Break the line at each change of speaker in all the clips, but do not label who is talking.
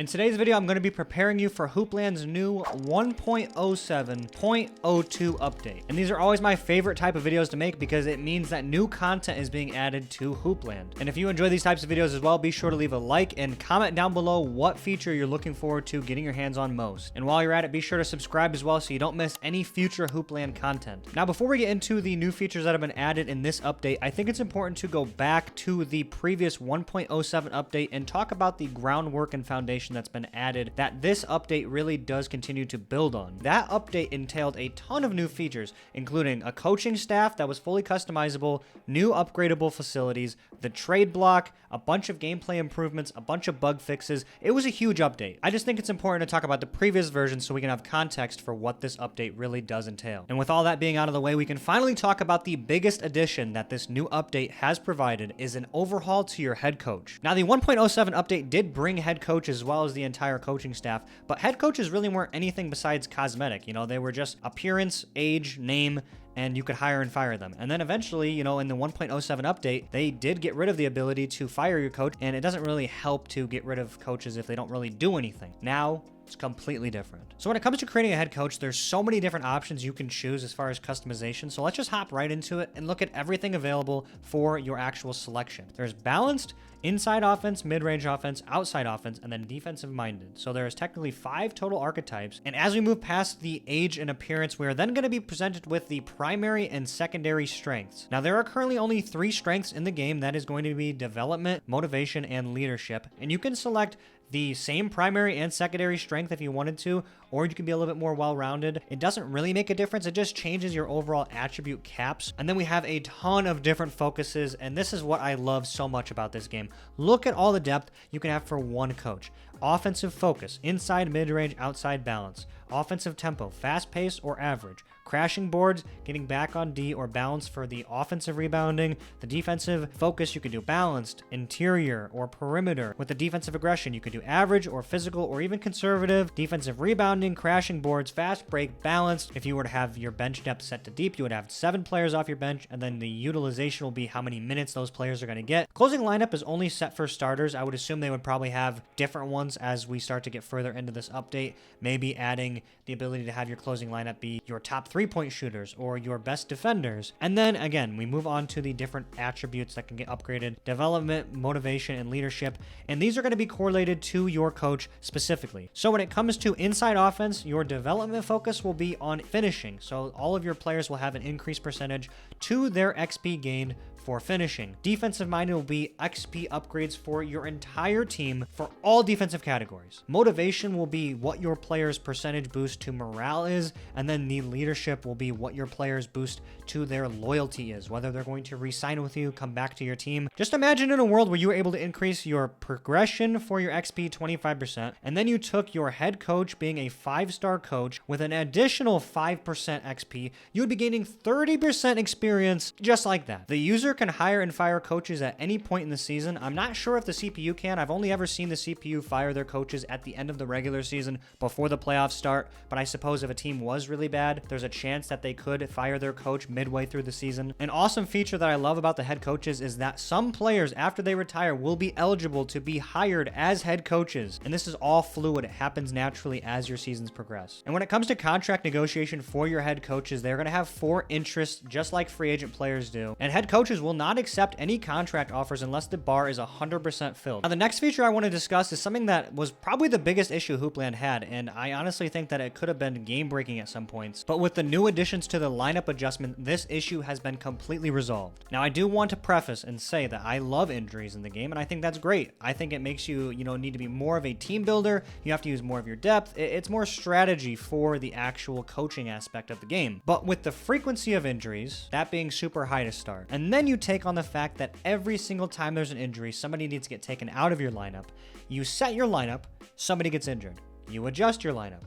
In today's video, I'm going to be preparing you for Hoopland's new 1.07.02 update. And these are always my favorite type of videos to make because it means that new content is being added to Hoopland. And if you enjoy these types of videos as well, be sure to leave a like and comment down below what feature you're looking forward to getting your hands on most. And while you're at it, be sure to subscribe as well so you don't miss any future Hoopland content. Now, before we get into the new features that have been added in this update, I think it's important to go back to the previous 1.07 update and talk about the groundwork and foundation that's been added that this update really does continue to build on. That update entailed a ton of new features, including a coaching staff that was fully customizable, new upgradable facilities, the trade block, a bunch of gameplay improvements, a bunch of bug fixes. It was a huge update. I just think it's important to talk about the previous version so we can have context for what this update really does entail. And with all that being out of the way, we can finally talk about the biggest addition that this new update has provided is an overhaul to your head coach. Now, the 1.07 update did bring head coach as well as the entire coaching staff, but head coaches really weren't anything besides cosmetic. You know, they were just appearance, age, name, and you could hire and fire them. And then eventually, you know, in the 1.07 update, they did get rid of the ability to fire your coach, and it doesn't really help to get rid of coaches if they don't really do anything. Now, it's completely different. So when it comes to creating a head coach, there's so many different options you can choose as far as customization. So let's just hop right into it and look at everything available for your actual selection. There's balanced, inside offense, mid-range offense, outside offense, and then defensive minded. So there's technically 5 total archetypes. And as we move past the age and appearance, we are then going to be presented with the primary and secondary strengths. Now, there are currently only 3 strengths in the game. That is going to be development, motivation, and leadership. And you can select the same primary and secondary strength if you wanted to, or you can be a little bit more well-rounded. It doesn't really make a difference. It just changes your overall attribute caps. And then we have a ton of different focuses, and this is what I love so much about this game. Look at all the depth you can have for one coach. Offensive focus, inside, mid-range, outside balance. Offensive tempo, fast pace or average. Crashing boards, getting back on D or balance for the offensive rebounding. The defensive focus, you could do balanced, interior, or perimeter. With the defensive aggression, you could do average or physical or even conservative. Defensive rebounding, crashing boards, fast break, balanced. If you were to have your bench depth set to deep, you would have 7 players off your bench, and then the utilization will be how many minutes those players are going to get. Closing lineup is only set for starters. I would assume they would probably have different ones as we start to get further into this update, maybe adding the ability to have your closing lineup be your top 3-point shooters or your best defenders. And then again, we move on to the different attributes that can get upgraded: development, motivation, and leadership. And these are going to be correlated to your coach specifically. So when it comes to inside offense, your development focus will be on finishing. So all of your players will have an increased percentage to their XP gained for finishing. Defensive minded will be XP upgrades for your entire team for all defensive categories. Motivation will be what your players' percentage boost to morale is, and then the leadership will be what your players boost to their loyalty is, whether they're going to re-sign with you, come back to your team. Just imagine in a world where you were able to increase your progression for your XP 25%, and then you took your head coach being a 5-star coach with an additional 5% XP, you would be gaining 30% experience just like that. The user can hire and fire coaches at any point in the season. I'm not sure if the CPU can. I've only ever seen the CPU fire their coaches at the end of the regular season before the playoffs start, but I suppose if a team was really bad, there's a chance that they could fire their coach midway through the season. An awesome feature that I love about the head coaches is that some players, after they retire, will be eligible to be hired as head coaches. And this is all fluid. It happens naturally as your seasons progress. And when it comes to contract negotiation for your head coaches, they're going to have 4 interests just like free agent players do. And head coaches will not accept any contract offers unless the bar is 100% filled. Now, the next feature I want to discuss is something that was probably the biggest issue Hoopland had, and I honestly think that it could have been game-breaking at some points. But with the new additions to the lineup adjustment, this issue has been completely resolved. Now, I do want to preface and say that I love injuries in the game, and I think that's great. I think it makes you, need to be more of a team builder. You have to use more of your depth. It's more strategy for the actual coaching aspect of the game. But with the frequency of injuries, that being super high to start, and then you take on the fact that every single time there's an injury, somebody needs to get taken out of your lineup. You set your lineup, somebody gets injured. You adjust your lineup.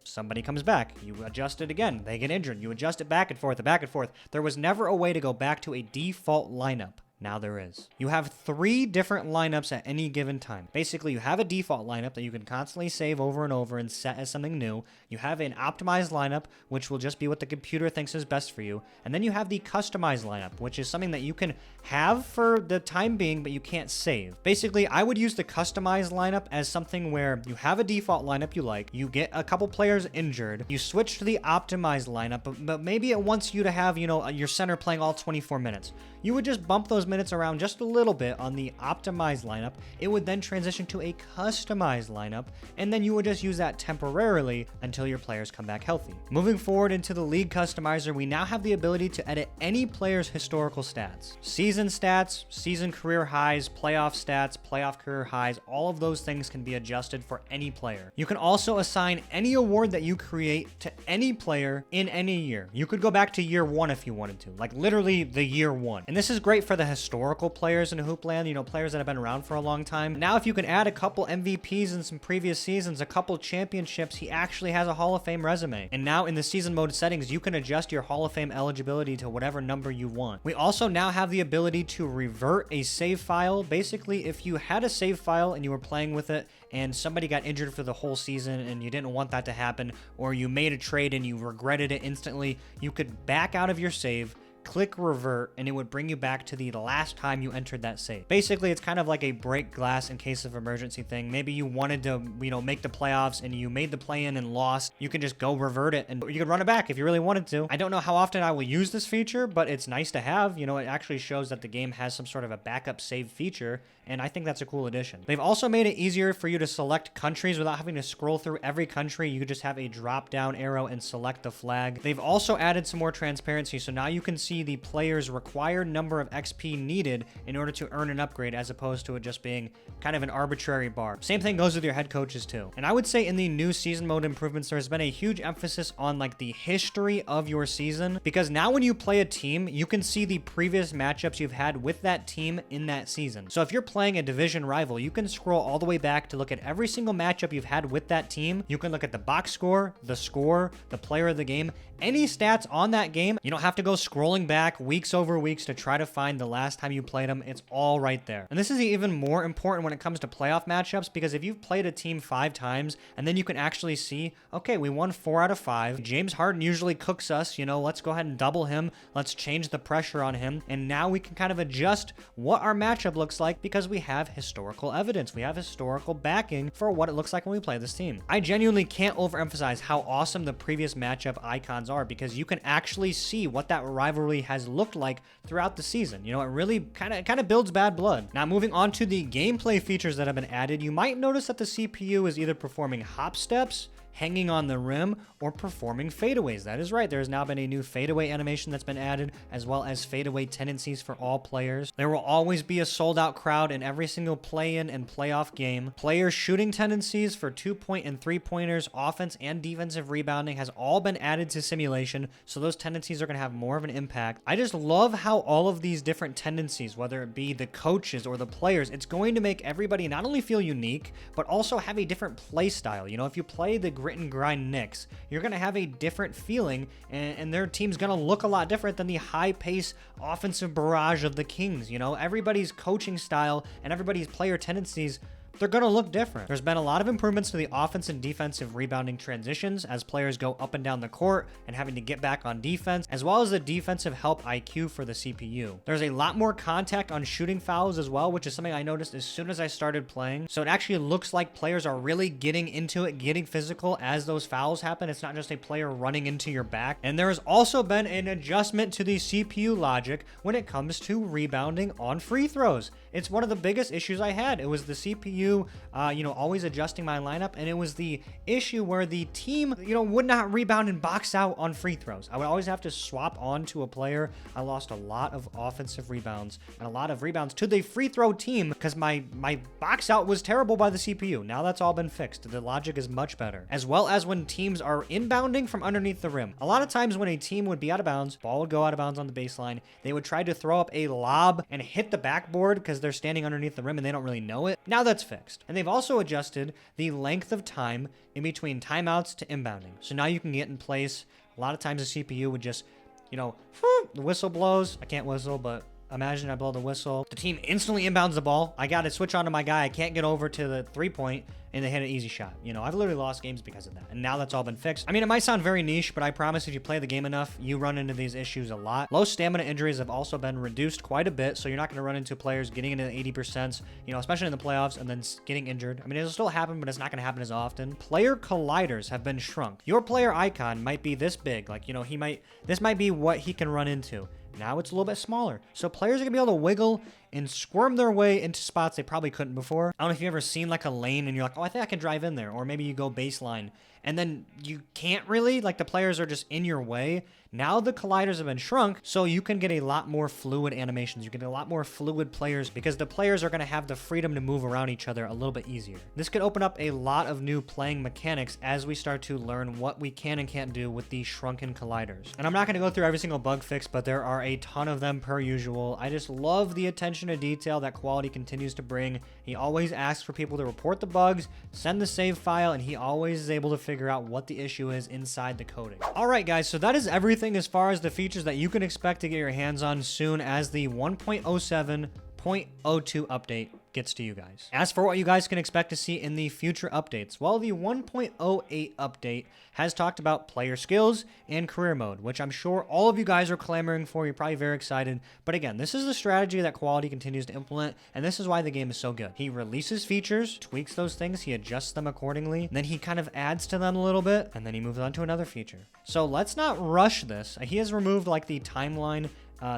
Somebody comes back. You adjust it again. They get injured. You adjust it back and forth, back and forth. There was never a way to go back to a default lineup. Now there is. You have 3 different lineups at any given time. Basically, you have a default lineup that you can constantly save over and over and set as something new. You have an optimized lineup, which will just be what the computer thinks is best for you. And then you have the customized lineup, which is something that you can have for the time being, but you can't save. Basically, I would use the customized lineup as something where you have a default lineup you like, you get a couple players injured, you switch to the optimized lineup, but maybe it wants you to have, your center playing all 24 minutes. You would just bump those minutes around just a little bit on the optimized lineup. It would then transition to a customized lineup, and then you would just use that temporarily until your players come back healthy. Moving forward into the league customizer, we now have the ability to edit any player's historical stats. Season stats, season career highs, playoff stats, playoff career highs, all of those things can be adjusted for any player. You can also assign any award that you create to any player in any year. You could go back to year 1 if you wanted to, like literally the year 1. And this is great for the historical players in Hoopland, players that have been around for a long time. Now, if you can add a couple MVPs in some previous seasons, a couple championships, he actually has a Hall of Fame resume. And now in the season mode settings, you can adjust your Hall of Fame eligibility to whatever number you want. We also now have the ability to revert a save file. Basically, if you had a save file and you were playing with it and somebody got injured for the whole season and you didn't want that to happen, or you made a trade and you regretted it instantly, you could back out of your save, click revert, and it would bring you back to the last time you entered that save. Basically, it's kind of like a break glass in case of emergency thing. Maybe you wanted to, make the playoffs and you made the play-in and lost. You can just go revert it and you can run it back if you really wanted to. I don't know how often I will use this feature, but it's nice to have. It actually shows that the game has some sort of a backup save feature, and I think that's a cool addition. They've also made it easier for you to select countries without having to scroll through every country. You could just have a drop-down arrow and select the flag. They've also added some more transparency, so now you can see the player's required number of XP needed in order to earn an upgrade, as opposed to it just being kind of an arbitrary bar. Same thing goes with your head coaches too. And I would say in the new season mode improvements, there's been a huge emphasis on like the history of your season, because now when you play a team, you can see the previous matchups you've had with that team in that season. So if you're playing a division rival, you can scroll all the way back to look at every single matchup you've had with that team. You can look at the box score, the player of the game, any stats on that game. You don't have to go scrolling back weeks over weeks to try to find the last time you played them. It's all right there. And this is even more important when it comes to playoff matchups, because if you've played a team 5 times and then you can actually see, okay, we won 4 out of 5. James Harden usually cooks us, let's go ahead and double him. Let's change the pressure on him. And now we can kind of adjust what our matchup looks like because we have historical evidence. We have historical backing for what it looks like when we play this team. I genuinely can't overemphasize how awesome the previous matchup icons are, because you can actually see what that rivalry has looked like throughout the season. It really kind of builds bad blood. Now, moving on to the gameplay features that have been added, you might notice that the CPU is either performing hop steps, hanging on the rim, or performing fadeaways. That is right, there has now been a new fadeaway animation that's been added, as well as fadeaway tendencies for all players. There will always be a sold out crowd in every single play-in and playoff game. Player shooting tendencies for 2-point and 3-pointers, offense and defensive rebounding has all been added to simulation, so those tendencies are going to have more of an impact. I just love how all of these different tendencies, whether it be the coaches or the players, it's going to make everybody not only feel unique, but also have a different play style. If you play the grit and grind Knicks, you're going to have a different feeling, and their team's going to look a lot different than the high-pace offensive barrage of the Kings. Everybody's coaching style and everybody's player tendencies, they're going to look different. There's been a lot of improvements to the offense and defensive rebounding transitions as players go up and down the court and having to get back on defense, as well as the defensive help IQ for the CPU. There's a lot more contact on shooting fouls as well, which is something I noticed as soon as I started playing. So it actually looks like players are really getting into it, getting physical as those fouls happen. It's not just a player running into your back. And there has also been an adjustment to the CPU logic when it comes to rebounding on free throws. It's one of the biggest issues I had. It was the CPU always adjusting my lineup, and it was the issue where the team, would not rebound and box out on free throws. I would always have to swap on to a player. I lost a lot of offensive rebounds and a lot of rebounds to the free throw team because my box out was terrible by the CPU. Now that's all been fixed. The logic is much better. As well as when teams are inbounding from underneath the rim. A lot of times when a team would be out of bounds, ball would go out of bounds on the baseline, they would try to throw up a lob and hit the backboard because they're standing underneath the rim and they don't really know it. Now that's fixed. And they've also adjusted the length of time in between timeouts to inbounding. So now you can get in place. A lot of times the CPU would just, the whistle blows. I can't whistle, but imagine I blow the whistle. The team instantly inbounds the ball. I got to switch onto my guy. I can't get over to the 3-point, and they hit an easy shot. You know, I've literally lost games because of that. And now that's all been fixed. I mean, it might sound very niche, but I promise if you play the game enough, you run into these issues a lot. Low stamina injuries have also been reduced quite a bit, so you're not going to run into players getting into the 80%, you know, especially in the playoffs, and then getting injured. I mean, it'll still happen, but it's not going to happen as often. Player colliders have been shrunk. Your player icon might be this big. Like, you know, this might be what he can run into. Now it's a little bit smaller. So players are going to be able to wiggle and squirm their way into spots they probably couldn't before. I don't know if you've ever seen like a lane and you're like, oh, I think I can drive in there. Or maybe you go baseline and then you can't really, like the players are just in your way. Now the colliders have been shrunk, so you can get a lot more fluid animations. You can get a lot more fluid players because the players are going to have the freedom to move around each other a little bit easier. This could open up a lot of new playing mechanics as we start to learn what we can and can't do with these shrunken colliders. And I'm not going to go through every single bug fix, but there are a ton of them per usual. I just love the attention to detail that Quality continues to bring. He always asks for people to report the bugs, send the save file, and he always is able to figure out what the issue is inside the coding. All right, guys, so that is everything as far as the features that you can expect to get your hands on soon as the 1.07.02 update gets to you guys. As for what you guys can expect to see in the future updates, well, the 1.08 update has talked about player skills and career mode, which I'm sure all of you guys are clamoring for. You're probably very excited. But again, this is the strategy that Quality continues to implement, and this is why the game is so good. He releases features, tweaks those things, he adjusts them accordingly, then he kind of adds to them a little bit, and then he moves on to another feature. So let's not rush this. He has removed like the timeline,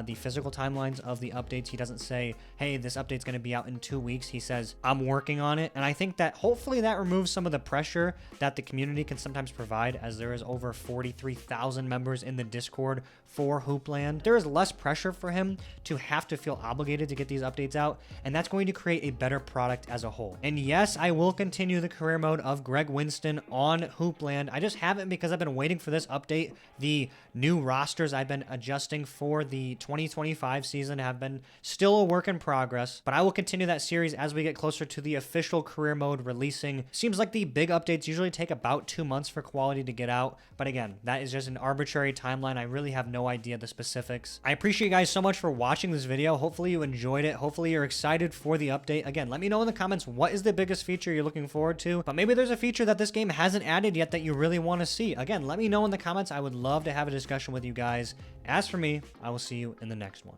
the physical timelines of the updates. He doesn't say, hey, this update's going to be out in 2 weeks. He says, I'm working on it. And I think that hopefully that removes some of the pressure that the community can sometimes provide, as there is over 43,000 members in the Discord for Hoopland. There is less pressure for him to have to feel obligated to get these updates out, and that's going to create a better product as a whole. And yes, I will continue the career mode of Greg Winston on Hoopland. I just haven't because I've been waiting for this update. The new rosters I've been adjusting for the 2025 season have been still a work in progress, but I will continue that series as we get closer to the official career mode releasing. Seems like the big updates usually take about 2 months for Quality to get out, but again, that is just an arbitrary timeline. I really have no idea the specifics. I appreciate you guys so much for watching this video. Hopefully you enjoyed it. Hopefully you're excited for the update. Again, let me know in the comments what is the biggest feature you're looking forward to, but maybe there's a feature that this game hasn't added yet that you really want to see. Again, let me know in the comments. I would love to have a discussion with you guys. As for me, I will see you in the next one.